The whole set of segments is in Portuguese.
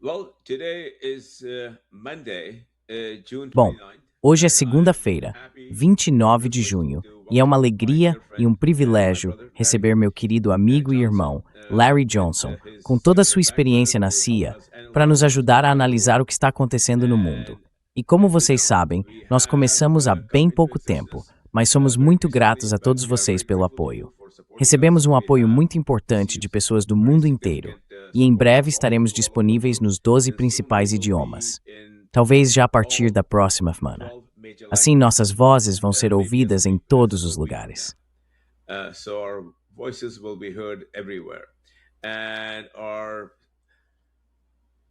Well, today is Monday, June Bom, 29th, hoje é and I'm segunda-feira, happy and 29 de privileged junho, to e é uma welcome my alegria dear e friend um and my privilégio brother receber meu querido Larry amigo e Johnson, irmão, Larry with Johnson, com his toda a sua experiência background na to help CIA, us para nos analyze what's ajudar a going on in the analisar o world. que está acontecendo no mundo. And E como as you vocês know, sabem, we nós have começamos há bem come into pouco tempo, existence mas somos very muito recently, gratos a but todos we are vocês very pelo grateful to apoio. you for supporting us. Recebemos um We apoio have muito importante de received pessoas do very mundo inteiro, significant e em support breve from all estaremos people all over the disponíveis world, nos 12 and soon we principais will be idiomas, in talvez já a partir all da próxima semana. 12 major Assim, languages, nossas vozes vão ser maybe ouvidas em as todos a os week from lugares. now. So our voices will be heard everywhere. And the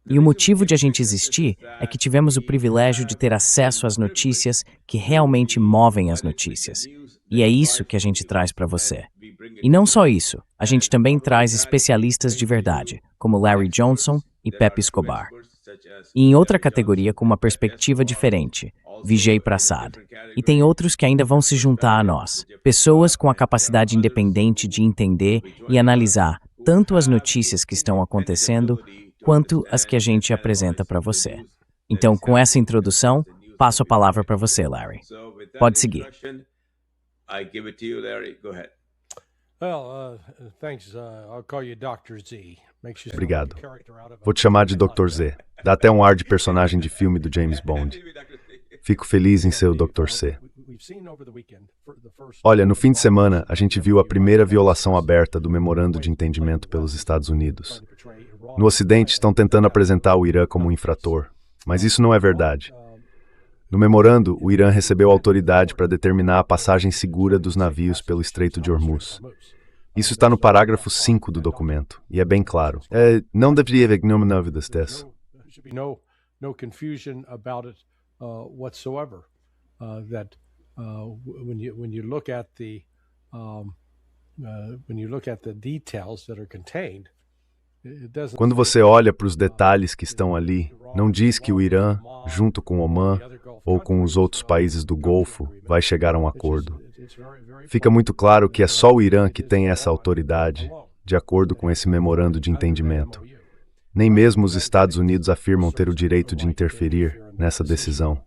E o reason we motivo de a came to gente existence existir is é que that tivemos o we privilégio de have ter acesso been às notícias privileged que to realmente be movem as provided with the notícias. news E that é isso drive que a the gente news, traz para and você. we bring E it to não you. só isso, a gente And também not only traz that, we especialistas de bring to you verdade, como Larry Johnson experts e that are Pepe true Escobar. experts, such as E em outra Larry categoria Johnson com uma and Pepe perspectiva Escobar, diferente, also Vijay in a Prasad. different E tem category, outros que ainda vão se juntar a Prasad, nós, Vijay pessoas Prasad, com a and there are capacidade others independente de who entender will be e joining us analisar who tanto as have notícias this que estão independent acontecendo, ability to quanto as que a understand and gente apresenta analyze para the você. news that Então, is com essa happening as well as introdução, the news that passo a we palavra provide para to you. você, Larry. So with that Pode seguir. introduction, I give it to you, Larry. Go ahead. Well, thanks. I'll call you Dr. Z. Makes you sound like a Obrigado. character out of Vou a te chamar de James Dr. Bond. Z. Dá até um ar de personagem de filme do James Bond. Fico feliz em ser o Dr. C. Olha, no fim de semana, a gente viu a primeira violação aberta do Memorando de Entendimento pelos Estados Unidos. No Ocidente, estão tentando apresentar o Irã como um infrator, mas isso não é verdade. No memorando, o Irã recebeu autoridade para determinar a passagem segura dos navios pelo Estreito de Hormuz. Isso está no parágrafo 5 do documento, e é bem claro. Não deveria haver nenhuma dúvida disso. There should be no confusion about it whatsoever. When you look at the details that are contained, it doesn't. Quando você olha para os detalhes que estão ali, não diz que o Irã, junto com Omã ou com os outros países do Golfo, vai chegar a um acordo. Fica muito claro que é só o Irã que tem essa autoridade, de acordo com esse memorando de entendimento. Nem mesmo os Estados Unidos afirmam ter o direito de interferir nessa decisão.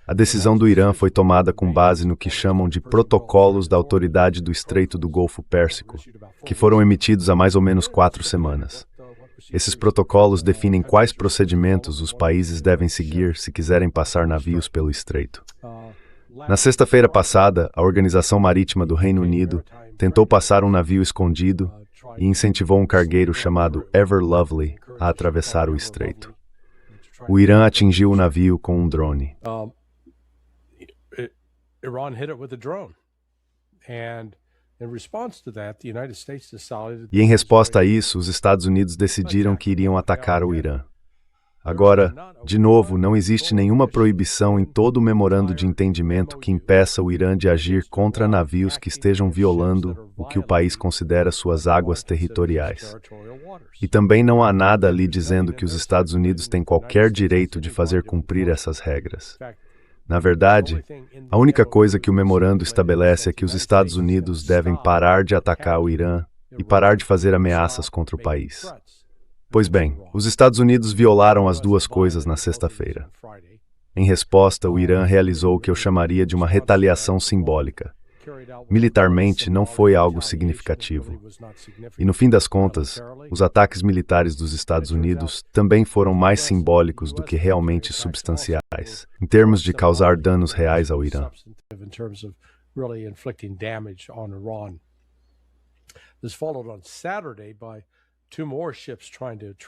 A decisão do Irã foi tomada com base no que chamam de protocolos da Autoridade do Estreito do Golfo Pérsico, que foram emitidos há mais ou menos 4 semanas. Esses protocolos definem quais procedimentos os países devem seguir se quiserem passar navios pelo estreito. Na sexta-feira passada, a Organização Marítima do Reino Unido tentou passar um navio escondido e incentivou um cargueiro chamado Ever Lovely a atravessar o estreito. O Irã atingiu o navio com um drone. Iran hit it with a drone. And in response to that, the United States decided. E em resposta a isso, os Estados Unidos decidiram que iriam atacar o Irã. Agora, de novo, não existe nenhuma proibição em todo o memorando de entendimento que impeça o Irã de agir contra navios que estejam violando o que o país considera suas águas territoriais. E também não há nada ali dizendo que os Estados Unidos têm qualquer direito de fazer cumprir essas regras. Na verdade, a única coisa que o memorando estabelece é que os Estados Unidos devem parar de atacar o Irã e parar de fazer ameaças contra o país. Pois bem, os Estados Unidos violaram as duas coisas na sexta-feira. Em resposta, o Irã realizou o que eu chamaria de uma retaliação simbólica. Militarmente, não foi algo significativo. E no fim das contas, os ataques militares dos Estados Unidos também foram mais simbólicos do que realmente substanciais, em termos de causar danos reais ao Irã.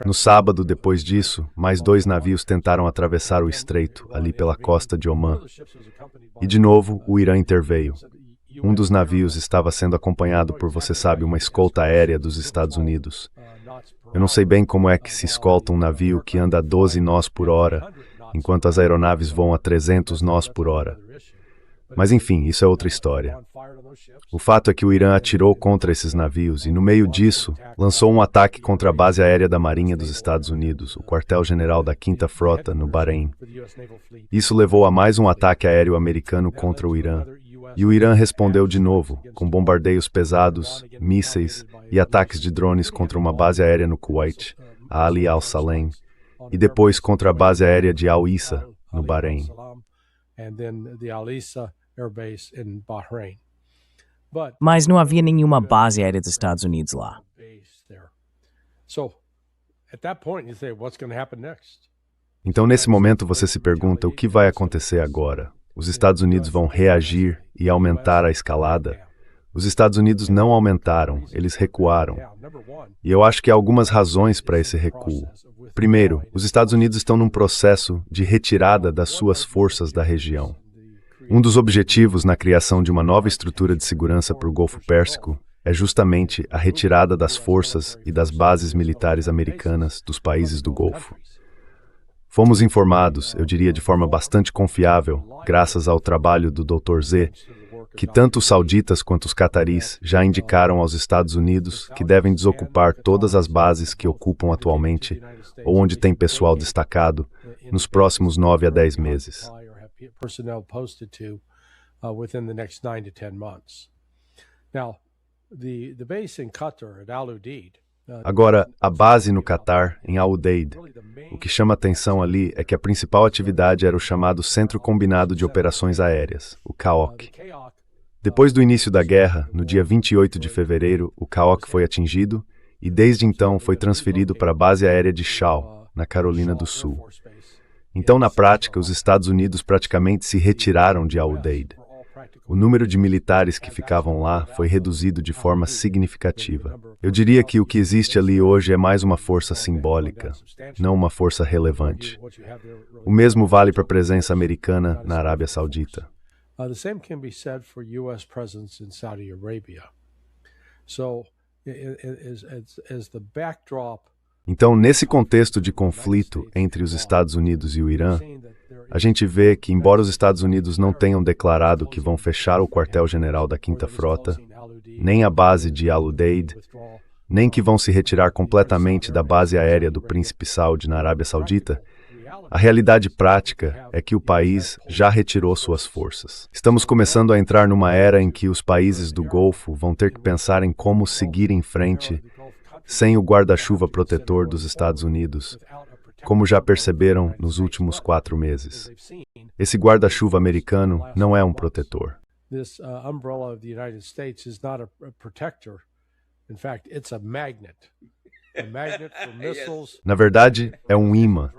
No sábado, depois disso, mais 2 navios tentaram atravessar o estreito, ali pela costa de Omã. E de novo, o Irã interveio. Um dos navios estava sendo acompanhado por, você sabe, uma escolta aérea dos Estados Unidos. Eu não sei bem como é que se escolta um navio que anda a 12 nós por hora, enquanto as aeronaves voam a 300 nós por hora. Mas enfim, isso é outra história. O fato é que o Irã atirou contra esses navios e, no meio disso, lançou um ataque contra a base aérea da Marinha dos Estados Unidos, o quartel-general da 5ª Frota, no Bahrein. Isso levou a mais um ataque aéreo americano contra o Irã. E o Irã respondeu de novo, com bombardeios pesados, mísseis e ataques de drones contra uma base aérea no Kuwait, a Ali al-Salem, e depois contra a base aérea de Al Issa, no Bahrein. Mas não havia nenhuma base aérea dos Estados Unidos lá. Então, nesse momento, você se pergunta o que vai acontecer agora? Os Estados Unidos vão reagir e aumentar a escalada? Os Estados Unidos não aumentaram, eles recuaram. E eu acho que há algumas razões para esse recuo. Primeiro, os Estados Unidos estão num processo de retirada das suas forças da região. Um dos objetivos na criação de uma nova estrutura de segurança para o Golfo Pérsico é justamente a retirada das forças e das bases militares americanas dos países do Golfo. Fomos informados, eu diria de forma bastante confiável, graças ao trabalho do Dr. Z, que tanto os sauditas quanto os cataris já indicaram aos Estados Unidos que devem desocupar todas as bases que ocupam atualmente ou onde tem pessoal destacado nos próximos 9 a 10 meses. Agora, a base no Catar, em Al Udeid, o que chama atenção ali é que a principal atividade era o chamado Centro Combinado de Operações Aéreas, o CAOC. Depois do início da guerra, no dia 28 de fevereiro, o CAOC foi atingido e desde então foi transferido para a base aérea de Shaw, na Carolina do Sul. Então, na prática, os Estados Unidos praticamente se retiraram de Al Udeid. O número de militares que ficavam lá foi reduzido de forma significativa. Eu diria que o que existe ali hoje é mais uma força simbólica, não uma força relevante. O mesmo vale para a presença americana na Arábia Saudita. The same can be said for U.S. presence in Saudi Arabia. So, as the backdrop. Então, nesse contexto de conflito entre os Estados Unidos e o Irã, a gente vê que, embora os Estados Unidos não tenham declarado que vão fechar o quartel-general da Quinta Frota, nem a base de Al Udeid, nem que vão se retirar completamente da base aérea do Príncipe Saud na Arábia Saudita, a realidade prática é que o país já retirou suas forças. Estamos começando a entrar numa era em que os países do Golfo vão ter que pensar em como seguir em frente sem o guarda-chuva protetor dos Estados Unidos, como já perceberam nos últimos 4 meses. Esse guarda-chuva americano não é um protetor. Na verdade, é um imã.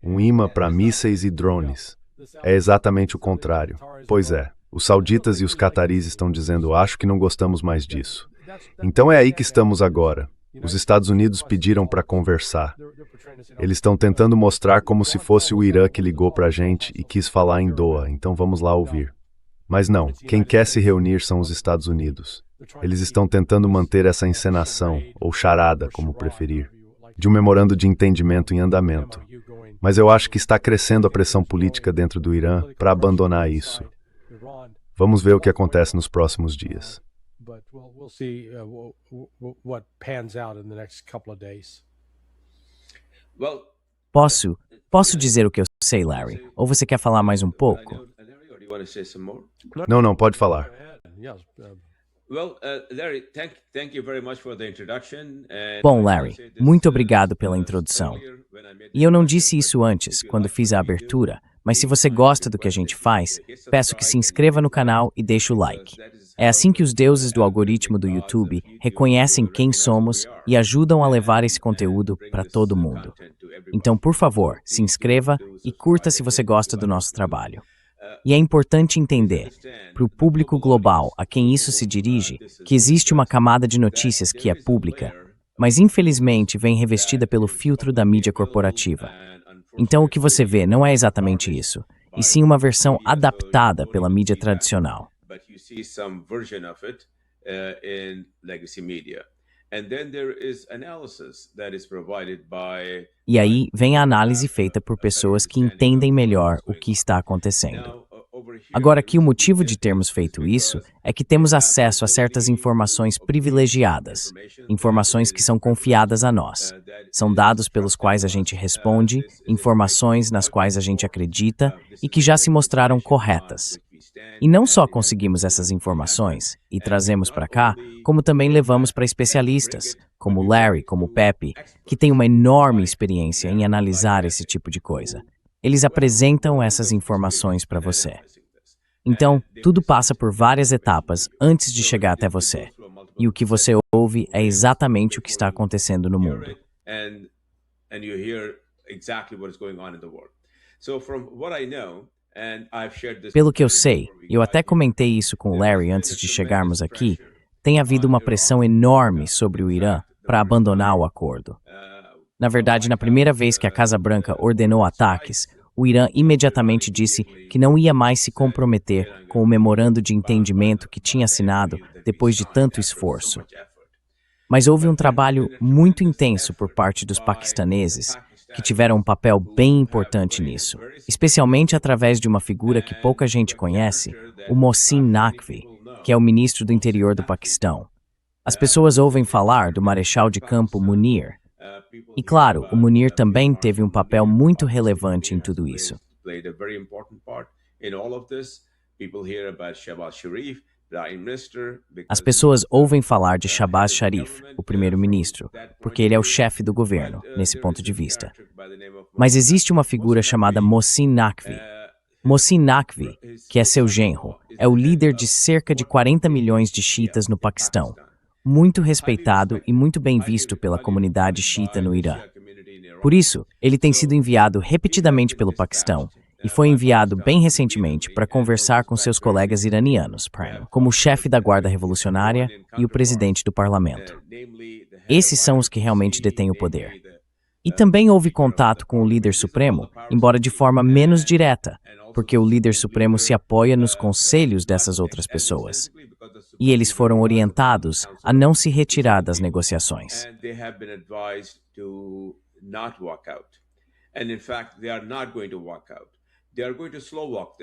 Um imã para mísseis e drones. É exatamente o contrário. Pois é, os sauditas e os cataris estão dizendo, acho que não gostamos mais disso. Então é aí que estamos agora. Os Estados Unidos pediram para conversar. Eles estão tentando mostrar como se fosse o Irã que ligou para a gente e quis falar em Doha, então vamos lá ouvir. Mas não, quem quer se reunir são os Estados Unidos. Eles estão tentando manter essa encenação, ou charada, como preferir, de um memorando de entendimento em andamento. Mas eu acho que está crescendo a pressão política dentro do Irã para abandonar isso. Vamos ver o que acontece nos próximos dias. Posso dizer o que eu sei, Larry? Ou você quer falar mais um pouco? Não, pode falar. Bom, Larry, muito obrigado pela introdução. E eu não disse isso antes, quando fiz a abertura, mas se você gosta do que a gente faz, peço que se inscreva no canal e deixe o like. É assim que os deuses do algoritmo do YouTube reconhecem quem somos e ajudam a levar esse conteúdo para todo mundo. Então, por favor, se inscreva e curta se você gosta do nosso trabalho. E é importante entender, para o público global a quem isso se dirige, que existe uma camada de notícias que é pública, mas infelizmente vem revestida pelo filtro da mídia corporativa. Então o que você vê não é exatamente isso, e sim uma versão adaptada pela mídia tradicional. E aí vem a análise feita por pessoas que entendem melhor o que está acontecendo. Agora, aqui o motivo de termos feito isso é que temos acesso a certas informações privilegiadas, informações que são confiadas a nós. São dados pelos quais a gente responde, informações nas quais a gente acredita e que já se mostraram corretas. E não só conseguimos essas informações e trazemos para cá, como também levamos para especialistas, como Larry, como Pepe, que têm uma enorme experiência em analisar esse tipo de coisa. Eles apresentam essas informações para você. Então, tudo passa por várias etapas antes de chegar até você. E o que você ouve é exatamente o que está acontecendo no mundo. Pelo que eu sei, e eu até comentei isso com o Larry antes de chegarmos aqui, tem havido uma pressão enorme sobre o Irã para abandonar o acordo. Na verdade, na primeira vez que a Casa Branca ordenou ataques, o Irã imediatamente disse que não ia mais se comprometer com o memorando de entendimento que tinha assinado depois de tanto esforço. Mas houve um trabalho muito intenso por parte dos paquistaneses, que tiveram um papel bem importante nisso, especialmente através de uma figura que pouca gente conhece, o Mohsin Naqvi, que é o ministro do interior do Paquistão. As pessoas ouvem falar do marechal de campo Munir. E claro, o Munir também teve um papel muito relevante em tudo isso. As pessoas ouvem falar de Shahbaz Sharif, o primeiro-ministro, porque ele é o chefe do governo, nesse ponto de vista. Mas existe uma figura chamada Mohsin Naqvi. Mohsin Naqvi, que é seu genro, é o líder de cerca de 40 milhões de xiitas no Paquistão, muito respeitado e muito bem visto pela comunidade xiita no Irã. Por isso, ele tem sido enviado repetidamente pelo Paquistão e foi enviado bem recentemente para conversar com seus colegas iranianos, como o chefe da Guarda Revolucionária e o presidente do parlamento. Esses são os que realmente detêm o poder. E também houve contato com o líder supremo, embora de forma menos direta, porque o líder supremo se apoia nos conselhos dessas outras pessoas. E eles foram orientados a não se retirar das negociações.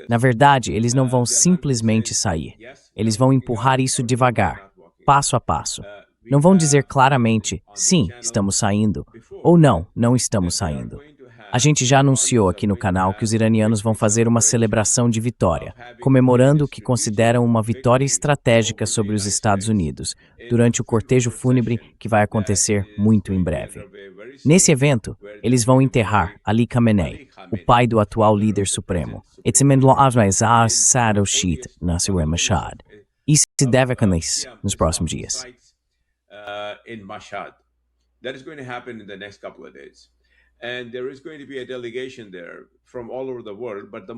Na verdade, eles não vão simplesmente sair. Eles vão empurrar isso devagar, passo a passo. Não vão dizer claramente, sim, estamos saindo, ou não, não estamos saindo. A gente já anunciou aqui no canal que os iranianos vão fazer uma celebração de vitória, comemorando o que consideram uma vitória estratégica sobre os Estados Unidos, durante o cortejo fúnebre que vai acontecer muito em breve. Nesse evento, eles vão enterrar Ali Khamenei, o pai do atual líder supremo. Isso se deve acontecer nos próximos dias.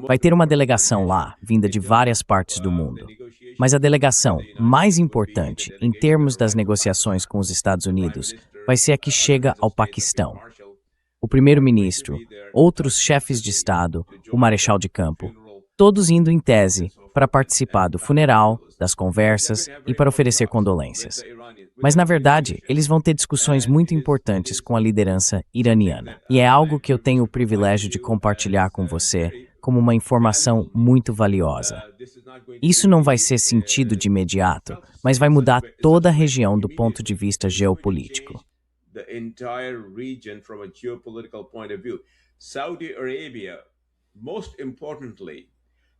Vai ter uma delegação lá, vinda de várias partes do mundo. Mas a delegação mais importante, em termos das negociações com os Estados Unidos, vai ser a que chega ao Paquistão. O primeiro-ministro, outros chefes de Estado, o marechal de campo, todos indo em tese para participar do funeral, das conversas e para oferecer condolências. Mas, na verdade, eles vão ter discussões muito importantes com a liderança iraniana. E é algo que eu tenho o privilégio de compartilhar com você como uma informação muito valiosa. Isso não vai ser sentido de imediato, mas vai mudar toda a região do ponto de vista geopolítico.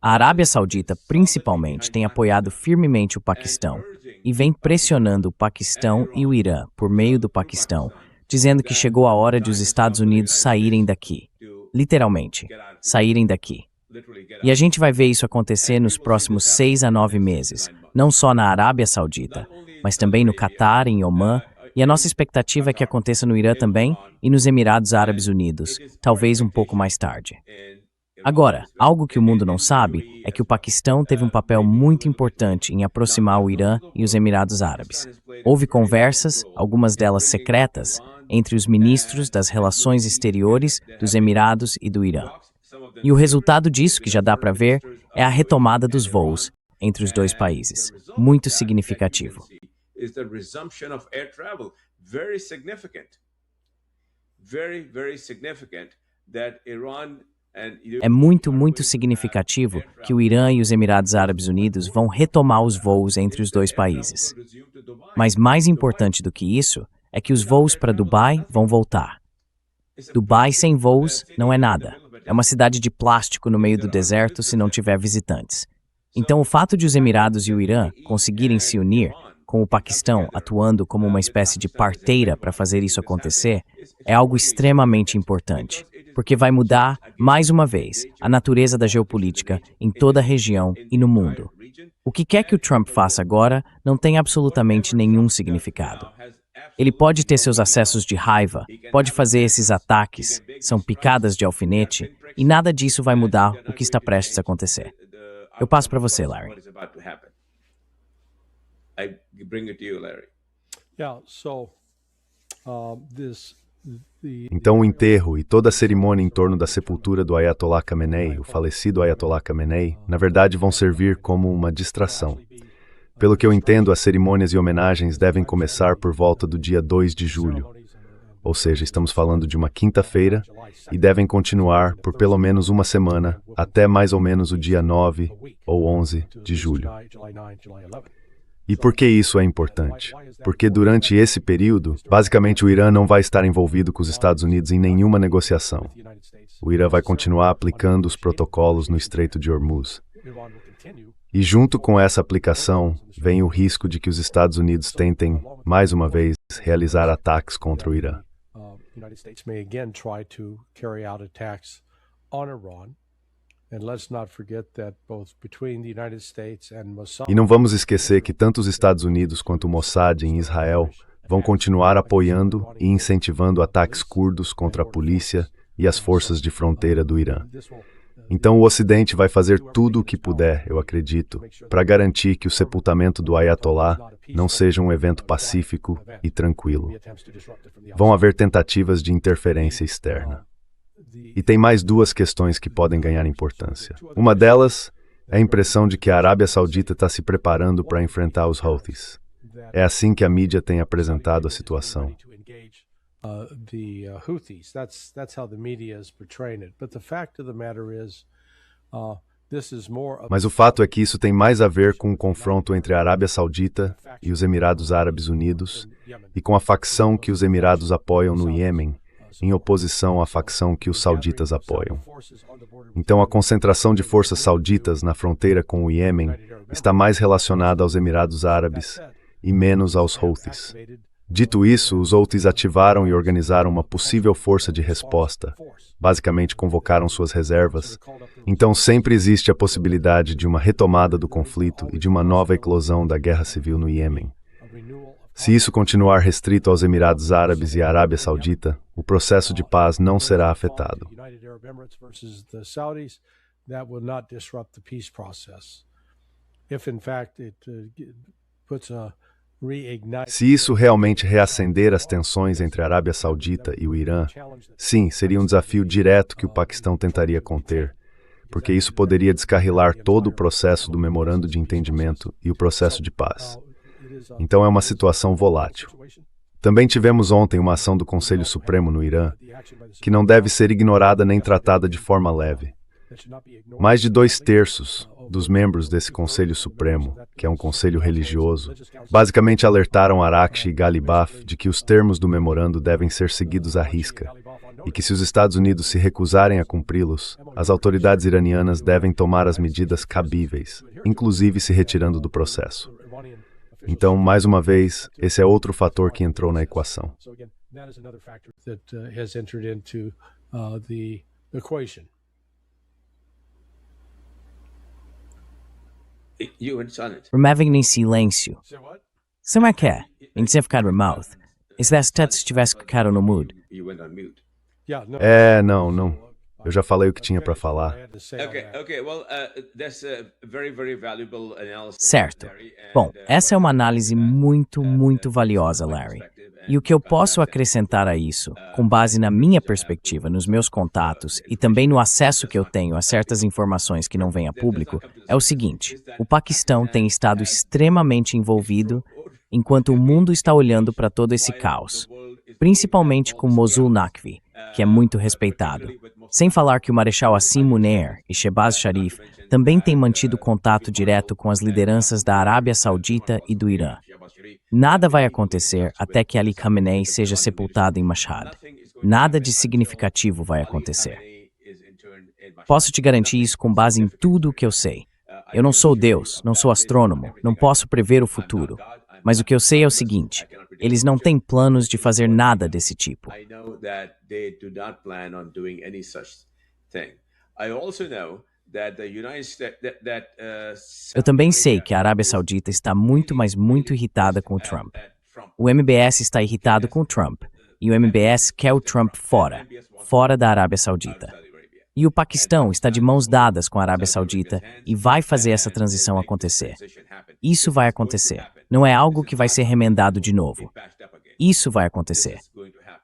A Arábia Saudita, principalmente, tem apoiado firmemente o Paquistão e vem pressionando o Paquistão e o Irã, por meio do Paquistão, dizendo que chegou a hora de os Estados Unidos saírem daqui. Literalmente, saírem daqui. E a gente vai ver isso acontecer nos próximos 6 a 9 meses, não só na Arábia Saudita, mas também no Catar, em Omã, e a nossa expectativa é que aconteça no Irã também e nos Emirados Árabes Unidos, talvez um pouco mais tarde. Agora, algo que o mundo não sabe é que o Paquistão teve um papel muito importante em aproximar o Irã e os Emirados Árabes. Houve conversas, algumas delas secretas, entre os ministros das relações exteriores dos Emirados e do Irã. E o resultado disso, que já dá para ver, é a retomada dos voos entre os dois países, muito significativo. É muito significativo que o Irã e os Emirados Árabes Unidos vão retomar os voos entre os dois países. Mas mais importante do que isso é que os voos para Dubai vão voltar. Dubai sem voos não é nada. É uma cidade de plástico no meio do deserto se não tiver visitantes. Então, o fato de os Emirados e o Irã conseguirem se unir, com o Paquistão atuando como uma espécie de parteira para fazer isso acontecer, é algo extremamente importante, porque vai mudar, mais uma vez, a natureza da geopolítica em toda a região e no mundo. O que quer que o Trump faça agora não tem absolutamente nenhum significado. Ele pode ter seus acessos de raiva, pode fazer esses ataques, são picadas de alfinete, e nada disso vai mudar o que está prestes a acontecer. Eu passo para você, Larry. I bring it to you, Larry. Yeah, so Então o enterro e toda a cerimônia em torno da sepultura do Ayatollah Khamenei, o falecido Ayatollah Khamenei, na verdade vão servir como uma distração. Pelo que eu entendo, as cerimônias e homenagens devem começar por volta do dia 2 de julho. Ou seja, estamos falando de uma quinta-feira e devem continuar por pelo menos uma semana, até mais ou menos o dia 9 ou 11 de julho. E por que isso é importante? Porque durante esse período, basicamente o Irã não vai estar envolvido com os Estados Unidos em nenhuma negociação. O Irã vai continuar aplicando os protocolos no Estreito de Hormuz. E junto com essa aplicação, vem o risco de que os Estados Unidos tentem, mais uma vez, realizar ataques contra o Irã. E não vamos esquecer que tanto os Estados Unidos quanto o Mossad em Israel vão continuar apoiando e incentivando ataques curdos contra a polícia e as forças de fronteira do Irã. Então o Ocidente vai fazer tudo o que puder, eu acredito, para garantir que o sepultamento do Ayatollah não seja um evento pacífico e tranquilo. Vão haver tentativas de interferência externa. E tem mais duas questões que podem ganhar importância. Uma delas é a impressão de que a Arábia Saudita está se preparando para enfrentar os Houthis. É assim que a mídia tem apresentado a situação. Mas o fato é que isso tem mais a ver com o confronto entre a Arábia Saudita e os Emirados Árabes Unidos e com a facção que os Emirados apoiam no Iêmen, em oposição à facção que os sauditas apoiam. Então, a concentração de forças sauditas na fronteira com o Iêmen está mais relacionada aos Emirados Árabes e menos aos Houthis. Dito isso, os Houthis ativaram e organizaram uma possível força de resposta. Basicamente, convocaram suas reservas. Então, sempre existe a possibilidade de uma retomada do conflito e de uma nova eclosão da guerra civil no Iêmen. Se isso continuar restrito aos Emirados Árabes e à Arábia Saudita, o processo de paz não será afetado. Se isso realmente reacender as tensões entre a Arábia Saudita e o Irã, sim, seria um desafio direto que o Paquistão tentaria conter, porque isso poderia descarrilar todo o processo do memorando de entendimento e o processo de paz. Então é uma situação volátil. Também tivemos ontem uma ação do Conselho Supremo no Irã, que não deve ser ignorada nem tratada de forma leve. Mais de 2/3 dos membros desse Conselho Supremo, que é um conselho religioso, basicamente alertaram Araghchi e Ghalibaf de que os termos do memorando devem ser seguidos à risca, e que se os Estados Unidos se recusarem a cumpri-los, as autoridades iranianas devem tomar as medidas cabíveis, inclusive se retirando do processo. Então, mais uma vez, esse é outro fator que entrou na equação. Removing em silêncio. Como é que é? Em você ficar remote. E se desse se tivesse ficado no mood? Não. Eu já falei o que tinha para falar. Certo. Bom, essa é uma análise muito valiosa, Larry. E o que eu posso acrescentar a isso, com base na minha perspectiva, nos meus contatos e também no acesso que eu tenho a certas informações que não vêm a público, é o seguinte: o Paquistão tem estado extremamente envolvido enquanto o mundo está olhando para todo esse caos, principalmente com Mosul Naqvi, que é muito respeitado. Sem falar que o Marechal Assim Munir e Shehbaz Sharif também têm mantido contato direto com as lideranças da Arábia Saudita e do Irã. Nada vai acontecer até que Ali Khamenei seja sepultado em Mashhad. Nada de significativo vai acontecer. Posso te garantir isso com base em tudo o que eu sei. Eu não sou Deus, não sou astrônomo, não posso prever o futuro. Mas o que eu sei é o seguinte: eles não têm planos de fazer nada desse tipo. Eu também sei que a Arábia Saudita está muito, mas muito irritada com o Trump. O MBS está irritado com o Trump, e o MBS quer o Trump fora da Arábia Saudita. E o Paquistão está de mãos dadas com a Arábia Saudita e vai fazer essa transição acontecer. Isso vai acontecer. Não é algo que vai ser remendado de novo. Isso vai acontecer.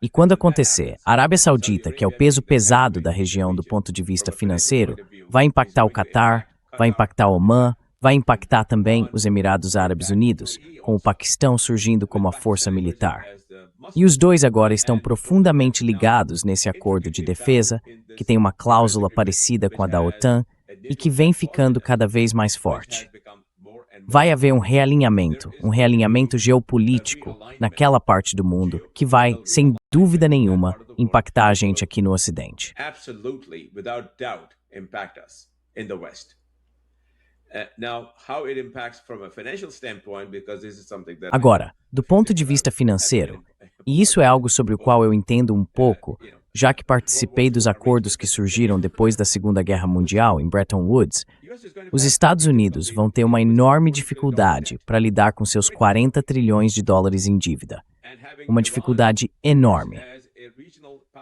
E quando acontecer, a Arábia Saudita, que é o peso pesado da região do ponto de vista financeiro, vai impactar o Catar, vai impactar o Omã, vai impactar também os Emirados Árabes Unidos, com o Paquistão surgindo como a força militar. E os dois agora estão profundamente ligados nesse acordo de defesa, que tem uma cláusula parecida com a da OTAN e que vem ficando cada vez mais forte. Vai haver um realinhamento geopolítico naquela parte do mundo que vai, sem dúvida nenhuma, impactar a gente aqui no Ocidente. Agora, do ponto de vista financeiro, e isso é algo sobre o qual eu entendo um pouco, já que participei dos acordos que surgiram depois da Segunda Guerra Mundial em Bretton Woods, os Estados Unidos vão ter uma enorme dificuldade para lidar com seus 40 trilhões de dólares em dívida. Uma dificuldade enorme.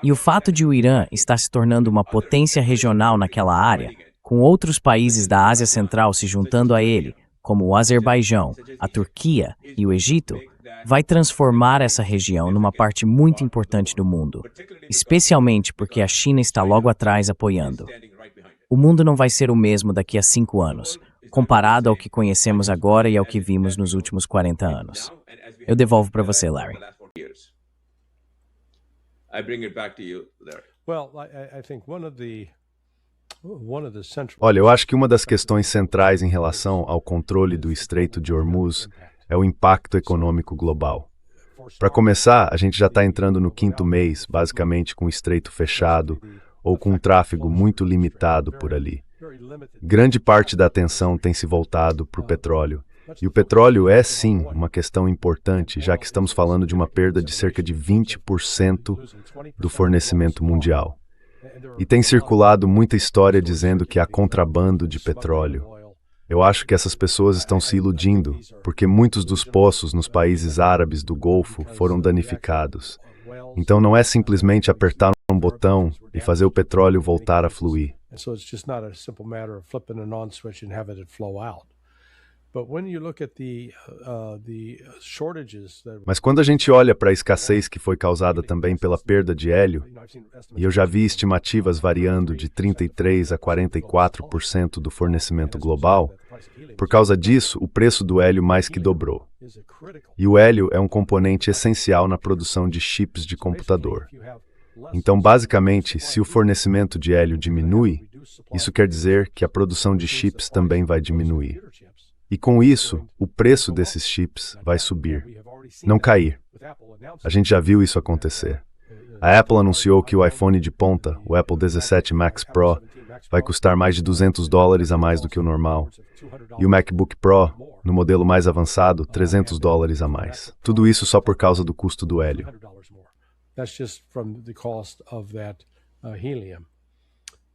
E o fato de o Irã estar se tornando uma potência regional naquela área, com outros países da Ásia Central se juntando a ele, como o Azerbaijão, a Turquia e o Egito, vai transformar essa região numa parte muito importante do mundo, especialmente porque a China está logo atrás apoiando. O mundo não vai ser o mesmo daqui a 5 anos, comparado ao que conhecemos agora e ao que vimos nos últimos 40 anos. Eu devolvo para você, Larry. Olha, eu acho que uma das questões centrais em relação ao controle do Estreito de Hormuz é o impacto econômico global. Para começar, a gente já está entrando no 5º mês, basicamente com o estreito fechado ou com um tráfego muito limitado por ali. Grande parte da atenção tem se voltado para o petróleo. E o petróleo é, sim, uma questão importante, já que estamos falando de uma perda de cerca de 20% do fornecimento mundial. E tem circulado muita história dizendo que há contrabando de petróleo. Eu acho que essas pessoas estão se iludindo, porque muitos dos poços nos países árabes do Golfo foram danificados. Então não é simplesmente apertar um botão e fazer o petróleo voltar a fluir. Mas quando a gente olha para a escassez que foi causada também pela perda de hélio, e eu já vi estimativas variando de 33% a 44% do fornecimento global, por causa disso, o preço do hélio mais que dobrou. E o hélio é um componente essencial na produção de chips de computador. Então, basicamente, se o fornecimento de hélio diminui, isso quer dizer que a produção de chips também vai diminuir. E com isso, o preço desses chips vai subir, não cair. A gente já viu isso acontecer. A Apple anunciou que o iPhone de ponta, o Apple 17 Max Pro, vai custar mais de $200 a mais do que o normal. E o MacBook Pro, no modelo mais avançado, $300 a mais. Tudo isso só por causa do custo do hélio. That's just from the cost of that helium.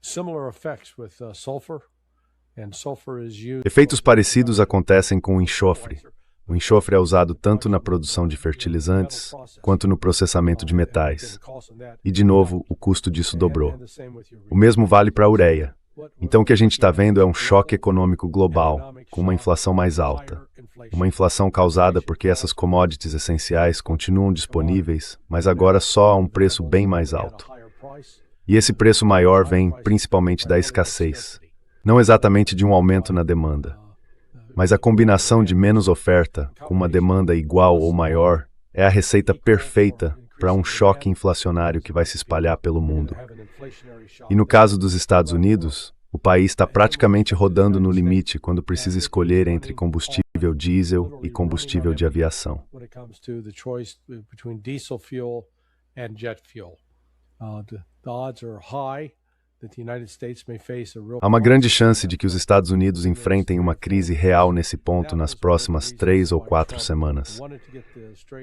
Similar effects with sulfur. Efeitos parecidos acontecem com o enxofre. O enxofre é usado tanto na produção de fertilizantes quanto no processamento de metais. E, de novo, o custo disso dobrou. O mesmo vale para a ureia. Então, o que a gente está vendo é um choque econômico global, com uma inflação mais alta. Uma inflação causada porque essas commodities essenciais continuam disponíveis, mas agora só a um preço bem mais alto. E esse preço maior vem principalmente da escassez. Não exatamente de um aumento na demanda, mas a combinação de menos oferta com uma demanda igual ou maior é a receita perfeita para um choque inflacionário que vai se espalhar pelo mundo. E no caso dos Estados Unidos, o país está praticamente rodando no limite quando precisa escolher entre combustível diesel e combustível de aviação. Há uma grande chance de que os Estados Unidos enfrentem uma crise real nesse ponto nas próximas 3 ou 4 semanas.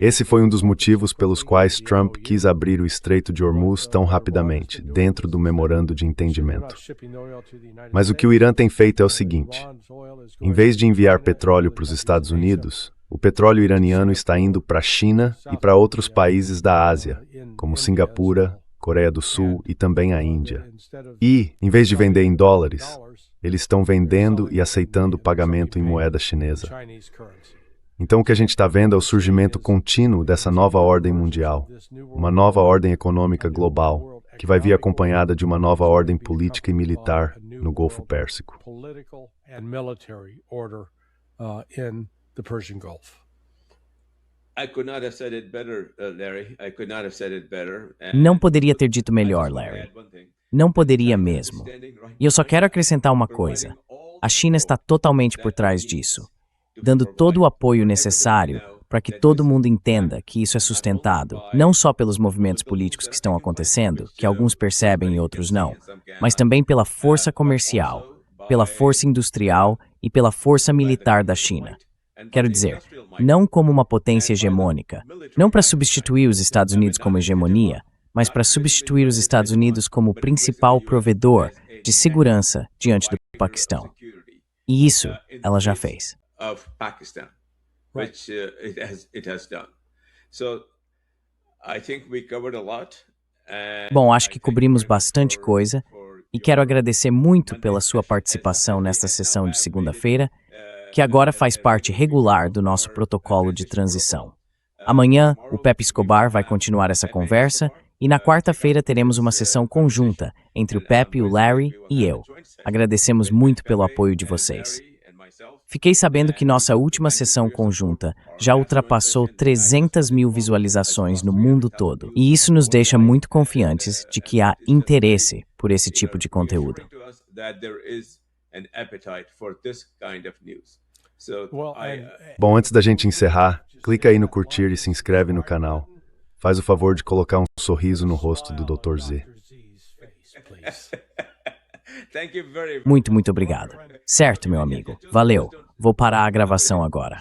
Esse foi um dos motivos pelos quais Trump quis abrir o Estreito de Hormuz tão rapidamente, dentro do memorando de entendimento. Mas o que o Irã tem feito é o seguinte: em vez de enviar petróleo para os Estados Unidos, o petróleo iraniano está indo para a China e para outros países da Ásia, como Singapura, Coreia do Sul e também a Índia. E, em vez de vender em dólares, eles estão vendendo e aceitando pagamento em moeda chinesa. Então o que a gente está vendo é o surgimento contínuo dessa nova ordem mundial, uma nova ordem econômica global, que vai vir acompanhada de uma nova ordem política e militar no Golfo Pérsico. Não poderia ter dito melhor, Larry. Não poderia mesmo. E eu só quero acrescentar uma coisa. A China está totalmente por trás disso, dando todo o apoio necessário para que todo mundo entenda que isso é sustentado, não só pelos movimentos políticos que estão acontecendo, que alguns percebem e outros não, mas também pela força comercial, pela força industrial e pela força militar da China. Quero dizer, não como uma potência hegemônica, não para substituir os Estados Unidos como hegemonia, mas para substituir os Estados Unidos como o principal provedor de segurança diante do Paquistão. E isso ela já fez. Bom, acho que cobrimos bastante coisa e quero agradecer muito pela sua participação nesta sessão de segunda-feira, que agora faz parte regular do nosso protocolo de transição. Amanhã, o Pepe Escobar vai continuar essa conversa e na quarta-feira teremos uma sessão conjunta entre o Pepe, o Larry e eu. Agradecemos muito pelo apoio de vocês. Fiquei sabendo que nossa última sessão conjunta já ultrapassou 300 mil visualizações no mundo todo, e isso nos deixa muito confiantes de que há interesse por esse tipo de conteúdo. Bom, antes da gente encerrar, clica aí no curtir e se inscreve no canal. Faz o favor de colocar um sorriso no rosto do Dr. Z. Muito obrigado. Certo, meu amigo. Valeu. Vou parar a gravação agora.